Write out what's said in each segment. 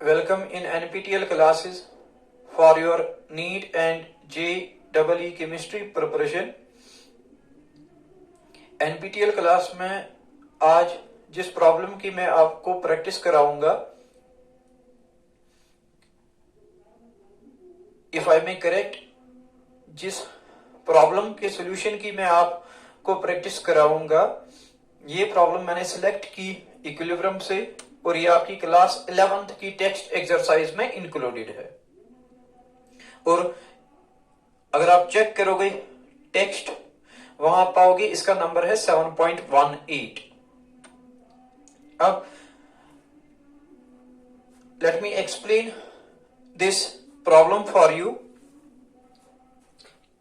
welcome in NPTEL classes for your NEET and JEE chemistry preparation। NPTEL class में आज जिस problem की मैं आपको प्रैक्टिस कराऊंगा, इफ आई मे करेक्ट, जिस प्रॉब्लम के सॉल्यूशन की मैं आपको प्रैक्टिस कराऊंगा, ये प्रॉब्लम मैंने सिलेक्ट की इक्विलिब्रियम से और ये आपकी क्लास 11th की टेक्स्ट एक्सरसाइज में इंक्लूडेड है। और अगर आप चेक करोगे टेक्स्ट, वहां पाओगे इसका नंबर है 7.18। अब let me explain this problem for you,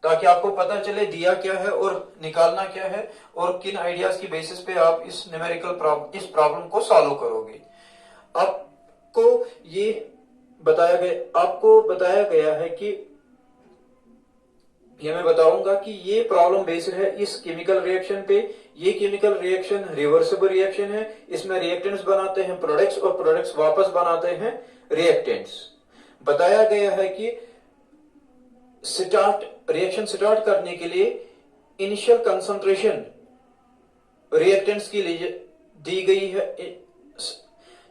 ताकि आपको पता चले दिया क्या है और निकालना क्या है और किन आइडियाज की बेसिस पे आप इस न्यूमेरिकल इस प्रॉब्लम को सॉल्व करोगे। आपको बताया गया है कि ये मैं बताऊंगा कि ये प्रॉब्लम बेस्ड है इस केमिकल रिएक्शन पे। ये केमिकल रिएक्शन रिवर्सिबल रिएक्शन है। इसमें रिएक्टेंट्स बनाते हैं प्रोडक्ट्स और प्रोडक्ट्स वापस बनाते हैं रिएक्टेंट्स। बताया गया है कि रिएक्शन स्टार्ट करने के लिए इनिशियल कंसंट्रेशन रिएक्टेंट्स की दी गई है।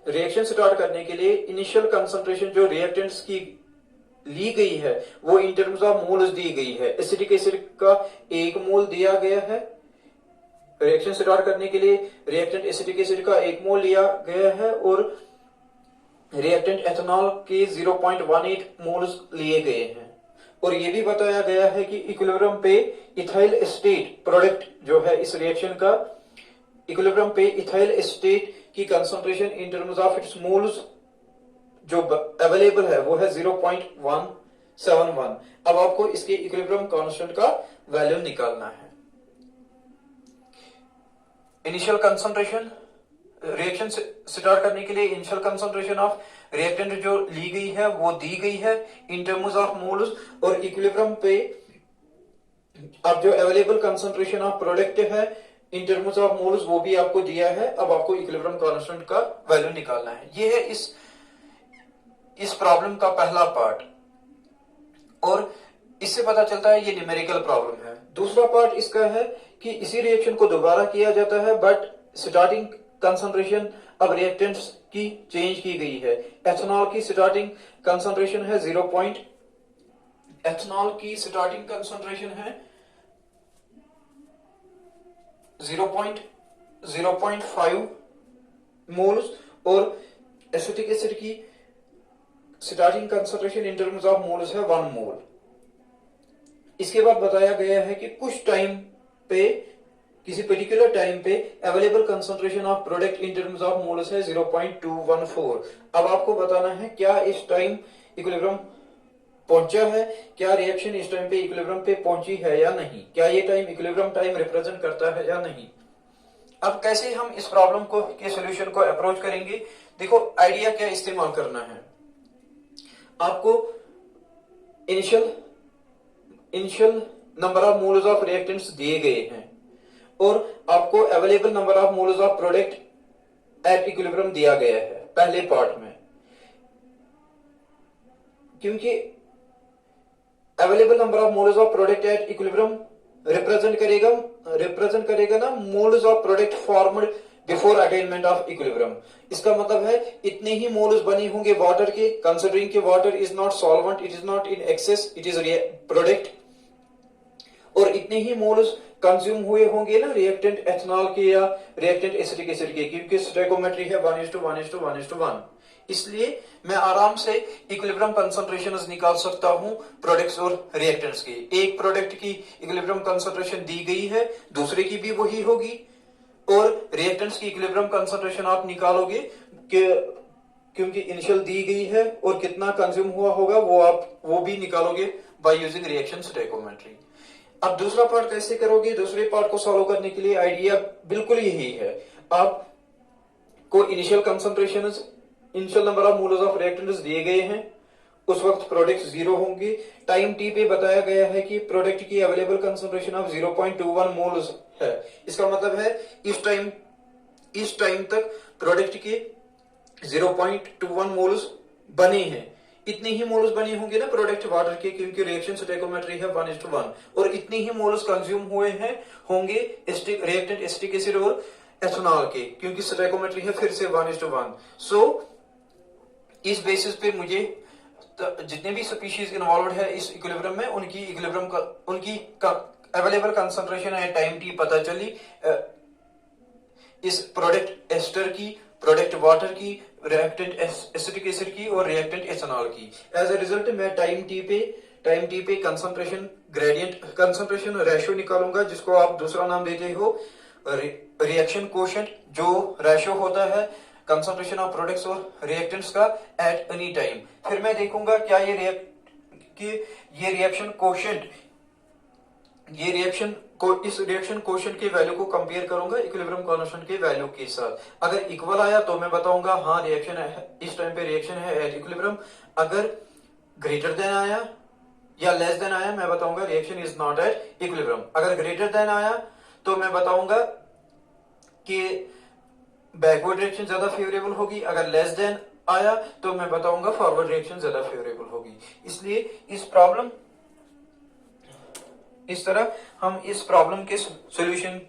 रिएक्शन स्टार्ट करने के लिए इनिशियल कंसंट्रेशन जो रिएक्टेंट्स की ली गई है वो इन टर्म्स ऑफ मोल्स दी गई है। एसिटिक एसिड का 1 मोल दिया गया है। रिएक्शन स्टार्ट करने के लिए रिएक्टेंट एसिटिक एसिड का 1 मोल लिया गया है और रिएक्टेंट एथेनॉल के 0.18 मोल्स लिए गए हैं। और ये भी बताया गया है कि इक्विलिब्रियम पे इथाइल एस्टेट प्रोडक्ट जो है इस रिएक्शन का, इक्विलिब्रियम पे इथाइल एस्टेट की concentration in terms of its moles जो अवेलेबल है वो है 0.171। अब आपको इसके इक्विलिब्रियम कांस्टेंट का वैल्यू निकालना है। इनिशियल कंसंट्रेशन रिएक्शन स्टार्ट करने के लिए इनिशियल कंसंट्रेशन ऑफ रिएक्टेंट जो ली गई है वो दी गई है इन टर्म्स ऑफ मोल्स, और इक्विलिब्रियम पे अब जो अवेलेबल कंसंट्रेशन ऑफ प्रोडक्ट है इन टर्म्स ऑफ मोल्स वो भी आपको दिया है। अब आपको इक्विलिब्रियम कांस्टेंट का वैल्यू निकालना है। ये है इस प्रॉब्लम का पहला पार्ट, और इससे पता चलता है ये न्यूमेरिकल प्रॉब्लम है। दूसरा पार्ट इसका है कि इसी रिएक्शन को दोबारा किया जाता है, बट स्टार्टिंग कंसंट्रेशन अब रिएक्टेंट्स की चेंज की गई है। एथेनॉल की स्टार्टिंग कंसंट्रेशन है 0.5 मोल्स और एसिटिक एसिड की starting concentration in terms of moles है 1 मोल। इसके बाद बताया गया है कि कुछ टाइम पे, किसी पर्टिकुलर टाइम पे available concentration of product in terms of moles है 0.214। अब आपको बताना है क्या इस टाइम इक्विलिब्रियम पहुंचा है, क्या रिएक्शन इस टाइम पे इक्विलिब्रियम पे पहुंची है या नहीं, क्या ये टाइम इक्विलिब्रियम टाइम रिप्रेजेंट करता है या नहीं। अब कैसे हम इस प्रॉब्लम को के सॉल्यूशन को अप्रोच करेंगे, देखो आइडिया क्या इस्तेमाल करना है। आपको initial number of moles of reactants दिए गए हैं और आपको available number of moles of product at equilibrium दिया गया है पहले पार्ट में। क्योंकि available number of moles of product at equilibrium represent करेगा ना moles of product formed before attainment of equilibrium. इसका मतलब है इतने ही मोल्स बने होंगे वाटर के, कंसिडरिंग के water is not solvent, it is not in excess, it is product, और इतने ही मोल्स कंज्यूम हुए होंगे ना रिएक्टेंट एथेनॉल के या रिएक्टेंट एसिटिक एसिड के, क्योंकि स्टोइकोमेट्री है 1:1:1:1। इसलिए मैं आराम से इक्विलिब्रियम कंसंट्रेशंस निकाल सकता हूं प्रोडक्ट्स और रिएक्टेंट्स की। एक प्रोडक्ट की इक्विलिब्रियम कंसंट्रेशन दी गई है, दूसरे की भी वही होगी, और रिएक्टेंट्स की इक्विलिब्रियम कंसंट्रेशन आप निकालोगे क्योंकि इनिशियल दी गई है और कितना कंज्यूम हुआ होगा वो भी निकालोगे बाय यूजिंग रिएक्शन स्टोइकोमेट्री। अब दूसरा पार्ट कैसे करोगे, दूसरे पार्ट को सॉल्व करने के लिए आइडिया बिल्कुल यही है। आपको initial number of moles of reactants दिए गए हैं, उस वक्त प्रोडक्ट 0 होंगे। टाइम टी पे बताया गया है कि प्रोडक्ट की अवेलेबल कंसंट्रेशन ऑफ 0.21 मोल्स है। इसका मतलब है इस टाइम तक प्रोडक्ट के 0.21 मोल्स बने हैं, इतने ही मोल्स बने होंगे ना प्रोडक्ट वाटर के, क्योंकि रिएक्शन स्टोइकोमेट्री है 1:1, और इतने ही मोल्स कंज्यूम हुए हैं होंगे रिएक्टेंट एसिटिक एसिड और एथेनॉल के, क्योंकि स्टोइकोमेट्री है फिर से 1:1। सो इस बेसिस पे मुझे जितने भी स्पीशीज इन्वॉल्व है इस इक्विलिब्रियम में, उनकी इक्विलिब्रियम का उनकी अवेलेबल कंसंट्रेशन है टाइम टी पता चली, इस प्रोडक्ट एस्टर की, प्रोडक्ट वाटर की, रिएक्टेंट एसिटिक एसिड की और रिएक्टेंट एथेनॉल की। एज अ रिजल्ट मैं टाइम टी पे कंसंट्रेशन ग्रेडियंट, कंसंट्रेशन रेशियो निकालूंगा, जिसको आप दूसरा नाम देते हो रिएक्शन कोशेंट, जो रेशियो होता है कंसंट्रेशन ऑफ प्रोडक्ट्स और रिएक्टेंट्स का एट एनी टाइम। फिर मैं देखूंगा क्या ये रिएक्शन कोशेंट, इस रिएक्शन कोशेंट के वैल्यू को कंपेयर करूंगा इक्विलिब्रियम कांस्टेंट के वैल्यू के साथ। अगर इक्वल आया तो मैं बताऊंगा हाँ रिएक्शन है, इस टाइम पे रिएक्शन है एट इक्विलिब्रियम। अगर ग्रेटर देन आया या लेस देन आया, मैं बताऊंगा reaction is not at equilibrium. अगर ग्रेटर देन आया तो मैं बताऊंगा कि बैकवर्ड रिएक्शन ज्यादा फेवरेबल होगी। अगर लेस देन आया तो मैं बताऊंगा फॉरवर्ड रिएक्शन ज्यादा फेवरेबल होगी। इसलिए इस तरह हम इस प्रॉब्लम के सॉल्यूशन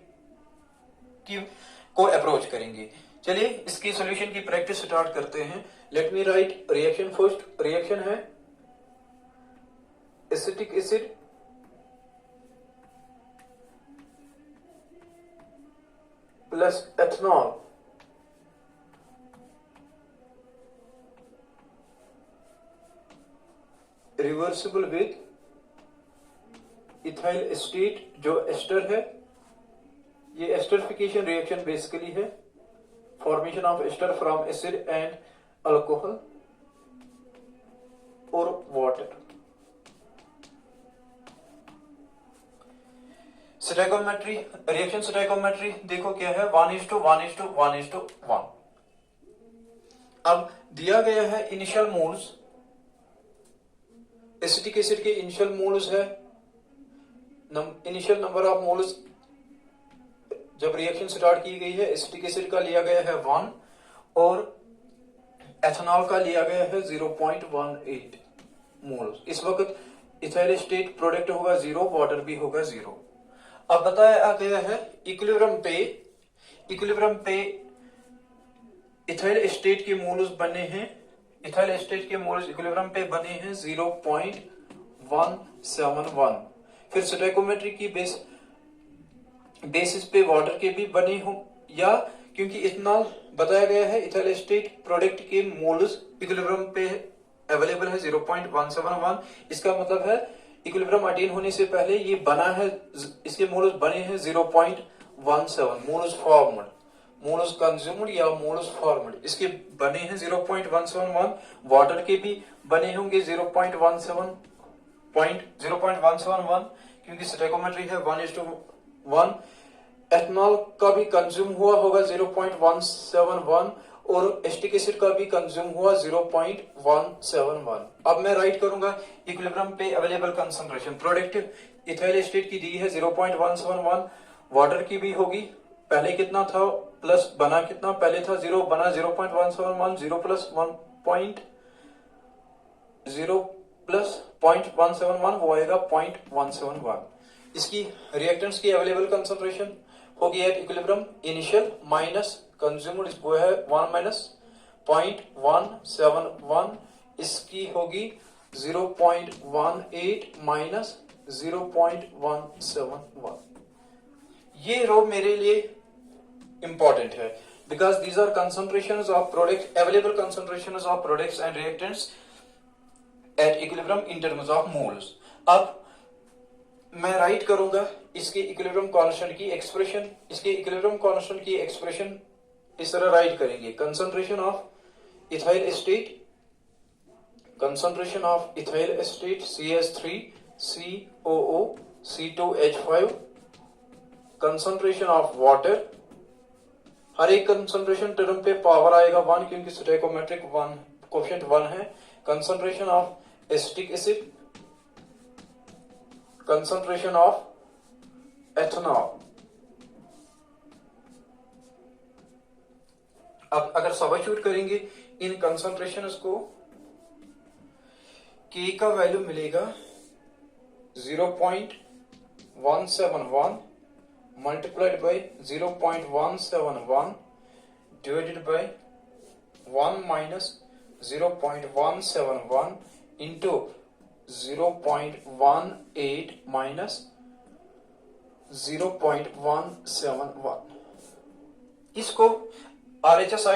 को अप्रोच करेंगे। चलिए इसकी सॉल्यूशन की प्रैक्टिस स्टार्ट करते हैं। Let me write reaction first. Reaction है acetic acid plus ethanol reversible with ethyl acetate, जो एस्टर है। ये एस्टरिफिकेशन रिएक्शन बेसिकली है, formation of ester from acid and alcohol और वाटर। स्टोइकोमेट्री, रिएक्शन स्टोइकोमेट्री देखो क्या है, 1:1:1:1। अब दिया गया है इनिशियल मोल्स, एसिटिक एसिड के इनिशियल मोल्स है, इनिशियल नंबर ऑफ मोल्स जब रिएक्शन स्टार्ट की गई है एसिटिक एसिड का लिया गया है 1 और एथेनॉल का लिया गया है 0.18 मोल्स। इस वक्त इथाइल एस्टेट प्रोडक्ट होगा 0, वाटर भी होगा 0। अब बताया गया है इक्विलिब्रियम पे इथाइल एस्टेट के मोल्स बने हैं, इथाइल एस्टेट के मोल्स इक्विलिब्रियम पे बने हैं 0.171। फिर स्टोइकोमेट्री की बेसिस पे वाटर के भी बने हो, या क्योंकि इथेनॉल बताया गया है इथाइल एस्टेट प्रोडक्ट के मोल्स इक्विलिब्रियम पे अवेलेबल है 0.171। इसका मतलब है इक्विलिब्रियम अटेन होने से पहले ये बना है, इसके मोल्स बने हैं 0.17 मोल्स फॉर्म्ड, मोल्स कंज्यूम्ड या मोल्स फॉर्म्ड, इसके बने हैं 0.171। वाटर के भी बने होंगे 0.171 क्योंकि स्टोइकोमेट्री है 1:1। एथेनॉल का भी कंज्यूम हुआ होगा 0.171 और एसिटिक एसिड का भी कंज्यूम हुआ 0.171। अब मैं राइट करूंगा इक्विलिब्रियम पे available concentration. Product ethyl estate की दी है 0.171, वाटर की भी होगी, पहले कितना था प्लस बना कितना, पहले था 0 बना 0.171, 0 प्लस 0.171 वो आएगा 0.171। इसकी रिएक्टेंट्स की अवेलेबल कंसंट्रेशन होगी at equilibrium initial minus consumed, वो है 1 माइनस 0.171, इसकी होगी 0.18 माइनस 0.171। ये रो मेरे लिए इंपॉर्टेंट है because these are concentrations of product, available concentrations of products and reactants at equilibrium in terms of moles। अब मैं राइट करूंगा इसके इक्विलिब्रियम कांस्टेंट की एक्सप्रेशन, इसके इक्विलिब्रियम कांस्टेंट की एक्सप्रेशन इस तरह राइट करेंगे, concentration of ethyl acetate CH3 COO C2H5, concentration of water, हर एक कंसंट्रेशन टर्म पे पावर आएगा 1 क्योंकि स्टोइकोमेट्रिक 1 कोएफिशिएंट 1 है। Concentration of acetic acid, concentration of ethanol. अब अगर सब्स्टिट्यूट करेंगे इन कंसंट्रेशंस को के का वैल्यू मिलेगा 0.171 multiplied by 0.171 divided by 1 minus 0.171 into 0.18 minus 0.171। इसको RHS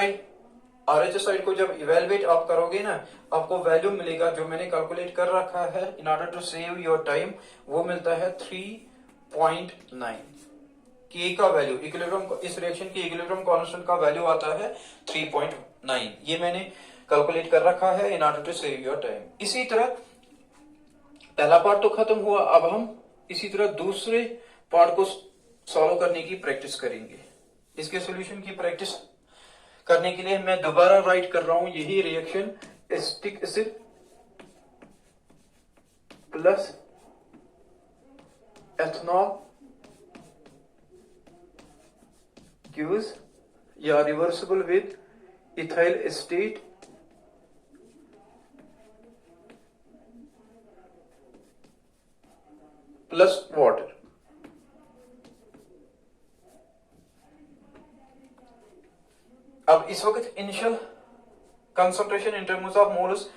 को जब इवेलुएट आप करोगे ना, आपको वैल्यू मिलेगा जो मैंने कैलकुलेट कर रखा है in order to save your time, वो मिलता है 3.9। के का वैल्यू इक्विलिब्रियम, इस रिएक्शन की इक्विलिब्रियम कांस्टेंट का वैल्यू आता है 3.9। ये मैंने कैलकुलेट कर रखा है in order to save your time. इसी तरह पहला पार्ट तो खत्म हुआ, अब हम इसी तरह दूसरे पार्ट को सॉल्व करने की प्रैक्टिस करेंगे। इसके सॉल्यूशन की प्रैक्टिस करने के लिए मैं दोबारा राइट कर रहा हूं यही reaction, acetic acid plus ethanol gives या reversible with ethyl acetate plus water. अब इस वक्त initial concentration in terms of moles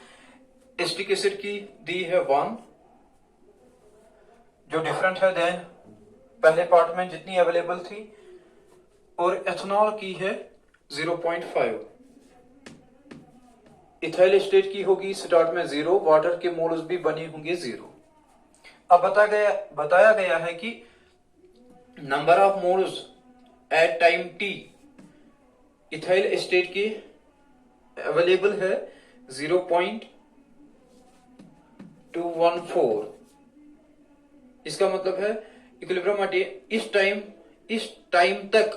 acetic acid की दी है 1, जो डिफरेंट है देन पहले पार्ट में जितनी अवेलेबल थी, और एथनॉल की है 0.5। इथाइल एसिटेट की होगी स्टार्ट में 0, वाटर के मोल्स भी बने होंगे 0। अब बताया गया है कि number of moles at time T ethyl acetate की अवेलेबल है 0.214। इसका मतलब है इक्विलिब्रियम इस टाइम तक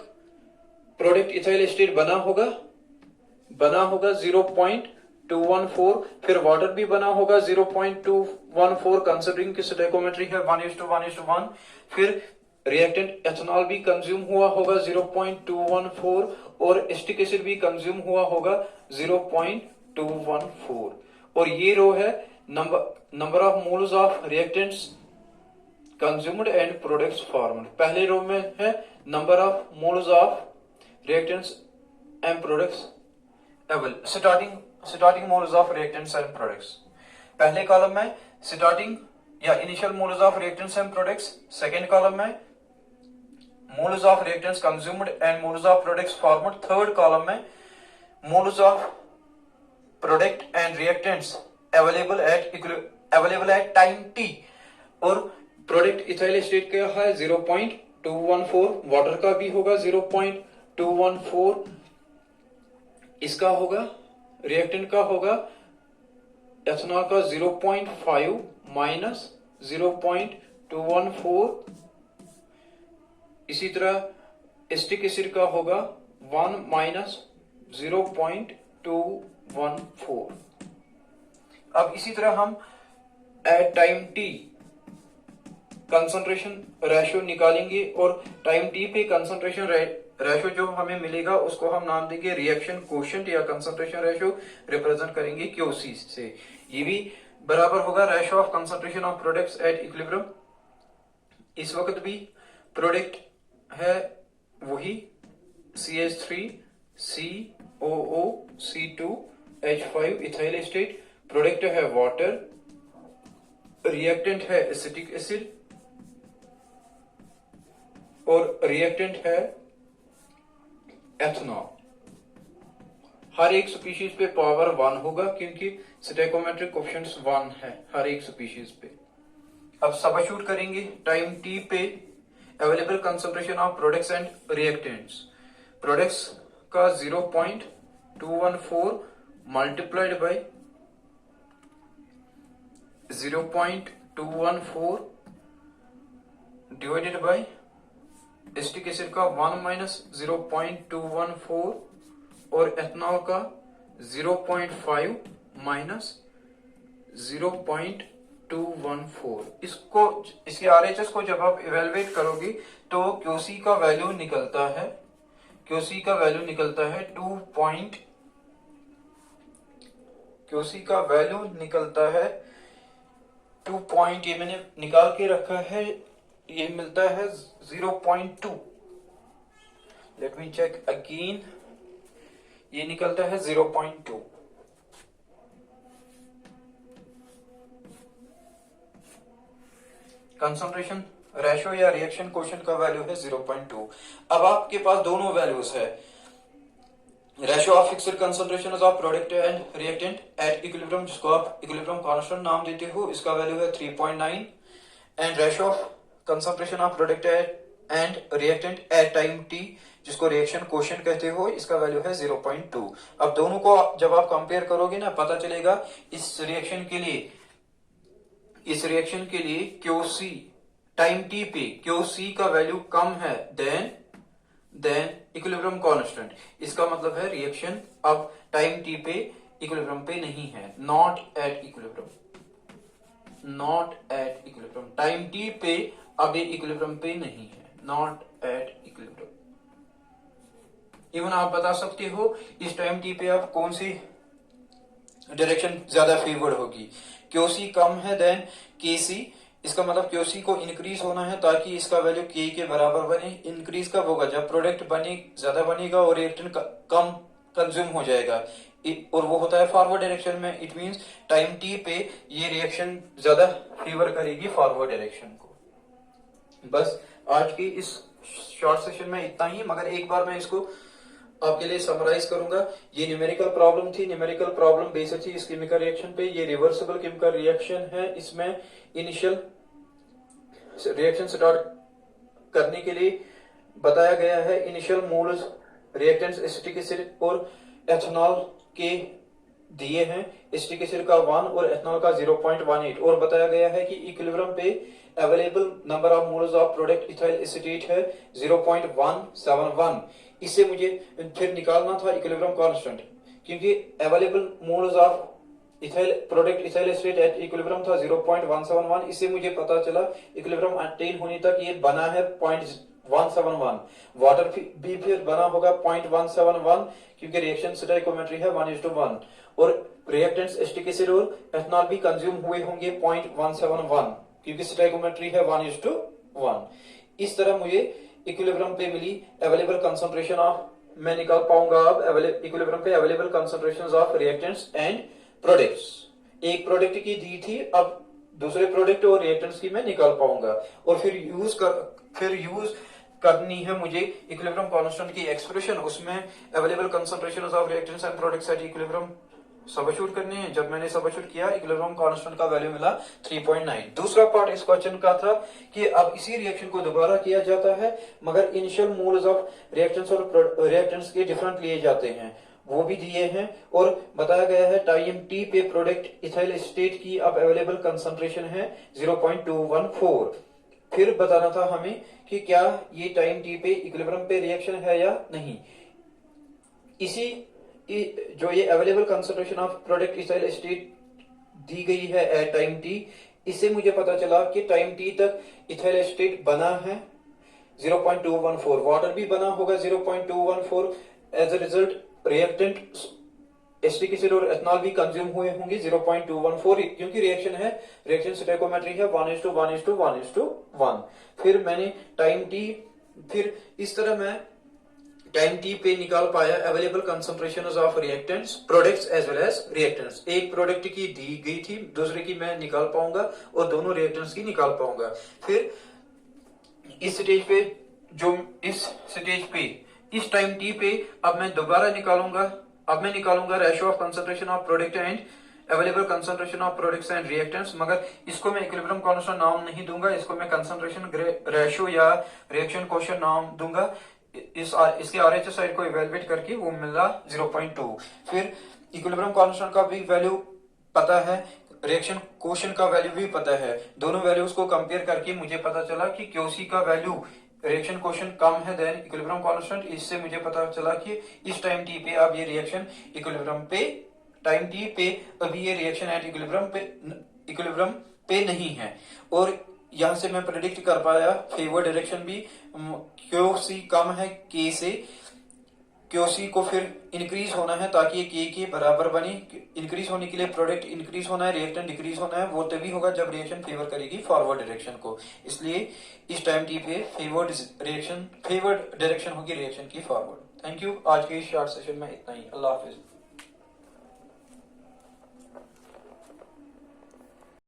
प्रोडक्ट इथाइल एसिटेट बना होगा 0.214, फिर वाटर भी बना होगा 0.214 कंसिडरिंग की स्टोइकोमेट्री है 1:1:1, फिर रिएक्टेंट एथनॉल भी कंज्यूम हुआ होगा 0.214 और एसिटिक एसिड भी कंज्यूम हुआ होगा 0.214। और ये रो है number of moles of reactants consumed and products formed. पहले रो में है number of moles of reactants and products starting moles of reactants and products. पहले कॉलम में स्टार्टिंग या initial moles of reactants and products, second column में moles of reactants consumed and moles of products formed, third column में moles of product and reactants available at time T, और product ethyl acetate का है 0.214, water का भी होगा 0.214, इसका होगा रिएक्टेंट का होगा एथनॉल का 0.5 माइनस 0.214, इसी तरह एसिटिक एसिड का होगा 1 माइनस 0.214। अब इसी तरह हम at time T concentration ratio निकालेंगे, और टाइम टी पे कंसंट्रेशन रेशियो जो हमें मिलेगा उसको हम नाम देंगे रिएक्शन कोशेंट या कंसंट्रेशन रेशियो, रिप्रेजेंट करेंगे क्यूसी से। ये भी बराबर होगा ratio of concentration of products at equilibrium. इस वक्त भी प्रोडक्ट है वही CH3 COO C2H5 ethyl acetate, product है वाटर, रिएक्टेंट है एसिटिक एसिड, और रिएक्टेंट है एथनॉल। हर एक स्पीशीज पे पावर 1 होगा क्योंकि स्टोइकोमेट्रिक कोएफिशिएंट्स 1 है हर एक स्पीशीज पे। अब सबस्टिट्यूट करेंगे टाइम टी पे available concentration of products and reactants. Products का 0.214 multiplied by 0.214 divided by acetic acid का 1 माइनस 0.214 और एथनॉल का 0.5 माइनस 0.214। इसके RHS को जब आप इवेलुएट करोगे तो QC का वैल्यू निकलता है 2. QC का वैल्यू निकलता है 2 पॉइंट ये मैंने निकाल के रखा है, ये मिलता है 0.2। लेट मी चेक अगेन, ये निकलता है 0.2। कंसंट्रेशन रेशो या रिएक्शन कोएफिशिएंट का वैल्यू है 0.2। अब आपके पास दोनों वैल्यूज है, ratio of fixed concentration of product and reactant at equilibrium, जिसको आप इक्विलिब्रियम कांस्टेंट नाम देते हो, इसका वैल्यू है 3.9, and ratio of concentration of product and reactant eight time T, जिसको रिएक्शन कोएफिशिएंट कहते हो, इसका वैल्यू है 0.2। अब दोनों को जब आप कंपेयर करोगे ना, पता चलेगा इस रिएक्शन के लिए क्यूसी टाइम टी पे क्यूसी का वैल्यू कम है देन इक्विलिब्रियम कांस्टेंट। इसका मतलब है रिएक्शन अब टाइम टी पे इक्विलिब्रियम पे नहीं है, not at equilibrium. Time T पे अब ये इक्विलिब्रियम पे नहीं है, नॉट एट इक्विलिब्रियम। इवन आप बता सकते हो इस टाइम टी पे आप कौन सी डायरेक्शन ज्यादा फेवर्ड होगी, क्यूसी कम है देन केसी। इसका मतलब क्यूसी को इंक्रीज होना है ताकि इसका वैल्यू के बराबर बने। इंक्रीज कब होगा, जब प्रोडक्ट ज्यादा बनेगा और रिएक्टेंट कम कंज्यूम हो जाएगा, और वो होता है फॉरवर्ड डायरेक्शन में। इट मींस टाइम टी पे ये रिएक्शन ज्यादा फेवर करेगी फॉरवर्ड डायरेक्शन को। बस आज की इस शॉर्ट सेशन में इतना ही, मगर एक बार मैं इसको आपके लिए समराइज करूंगा। ये न्यूमेरिकल प्रॉब्लम थी, न्यूमेरिकल प्रॉब्लम बेस्ड थी इस केमिकल रिएक्शन पे। ये रिवर्सिबल केमिकल रिएक्शन है, इसमें इनिशियल रिएक्शन स्टार्ट करने के लिए बताया गया है initial moles reactants acetic acid और एथेनॉल के दिए हैं। एसिटिक एसिड का 1 और एथेनॉल का 0.18, और बताया गया है कि इक्विलिब्रियम पे available number of moles of product ethyl acetate है 0.171। इससे मुझे फिर निकालना था इक्विलिब्रियम कांस्टेंट, क्योंकि available moles of ethyl product ethyl acetate at equilibrium था 0.171। इससे मुझे पता चला इक्विलिब्रियम अटेन होने तक ये बना है 0.171। वाटर भी फिर बना होगा 0.171, क्योंकि रिएक्शन स्टोइकोमेट्री है 1:1, और रिएक्टेंट्स एसिटिक एसिड और एथेनॉल भी कंज्यूम हुए होंगे 0.171, क्योंकि स्टोइकोमेट्री है 1:1। इस तरह मुझे इक्विलिब्रियम पे मिली अवेलेबल कंसंट्रेशन ऑफ, मैं निकाल पाऊंगा अब इक्विलिब्रियम पे available concentrations of reactants and products. एक प्रोडक्ट की दी थी, अब दूसरे प्रोडक्ट और रिएक्टेंट्स की मैं निकाल पाऊंगा, और फिर यूज करनी है मुझे इक्विलिब्रियम कांस्टेंट की एक्सप्रेशन। उसमें available concentration of reactants and products at equilibrium substitute करने हैं। जब मैंने सबस्टिट्यूट किया, इक्विलिब्रियम कांस्टेंट का वैल्यू मिला 3.9। दूसरा पार्ट इस क्वेश्चन का था कि अब इसी रिएक्शन को दोबारा किया जाता है, मगर इनिशियल मोल्स ऑफ रिएक्टेंट्स और रिएक्टेंट्स के डिफरेंट लिए जाते हैं, वो भी दिए हैं, और बताया गया है टाइम टी पे प्रोडक्ट इथाइल एसीटेट की अब अवेलेबल कंसंट्रेशन है 0.214। फिर बताना था हमें कि क्या ये टाइम टी पे इक्विलिब्रियम पे रिएक्शन है या नहीं। इसी जो ये available concentration of product ethyl acetate दी गई है एट टाइम टी, इससे मुझे पता चला कि टाइम टी तक इथाइल एसीटेट बना है 0.214, वाटर भी बना होगा 0.214। As a result reactant acetic acid और एथेनॉल भी कंज्यूम हुए होंगे 0.214, क्योंकि रिएक्शन है, रिएक्शन स्टोइकोमेट्री है 1:1:1:1। फिर मैंने टाइम टी, फिर इस तरह मैं टाइम टी पे निकाल पाया available concentration of reactants, products as well as reactants. एक प्रोडक्ट की दी गई थी, दूसरे की मैं निकाल पाऊंगा, और दोनों रिएक्टेंट्स की निकाल पाऊंगा। फिर इस स्टेज पे इस टाइम टी पे अब मैं दोबारा निकालूंगा ratio of concentration of product and available concentration of products and reactants, मगर इसको मैं इक्विलिब्रियम कांस्टेंट नाम नहीं दूंगा, इसको मैं कंसंट्रेशन रेशियो या रिएक्शन कोएफिशिएंट नाम दूंगा। इसके आरएचएस साइड को इवेलुएट करके वो मिला 0.2। फिर इक्विलिब्रियम कांस्टेंट का भी वैल्यू पता है, रिएक्शन कोएफिशिएंट का वैल्यू भी पता है। दोनों वैल्यूज को कंपेयर करके मुझे पता चला कि क्यूसी का वैल्यू रिएक्शन कोएफिशिएंट कम है देन इक्विलिब्रियम कांस्टेंट। इससे मुझे पता चला कि इस टाइम टी पे अब ये रिएक्शन इक्विलिब्रियम पे, टाइम टी पे अभी ये रिएक्शन एट इक्विलिब्रियम पे नहीं है। और यहां से मैं प्रेडिक्ट कर पाया फेवर डायरेक्शन भी, क्यू सी कम है के से, क्यूसी को फिर इंक्रीज होना है ताकि ये के बराबर बने। इंक्रीज होने के लिए प्रोडक्ट इंक्रीज होना है, रिएक्टेंट डिक्रीज होना है, वो तभी होगा जब रिएक्शन फेवर करेगी फॉरवर्ड डायरेक्शन को। इसलिए इस टाइम टी पे फेवर्ड डायरेक्शन होगी रिएक्शन की फॉरवर्ड। Thank you. आज के इस शॉर्ट सेशन में इतना ही। अल्लाह हाफिज।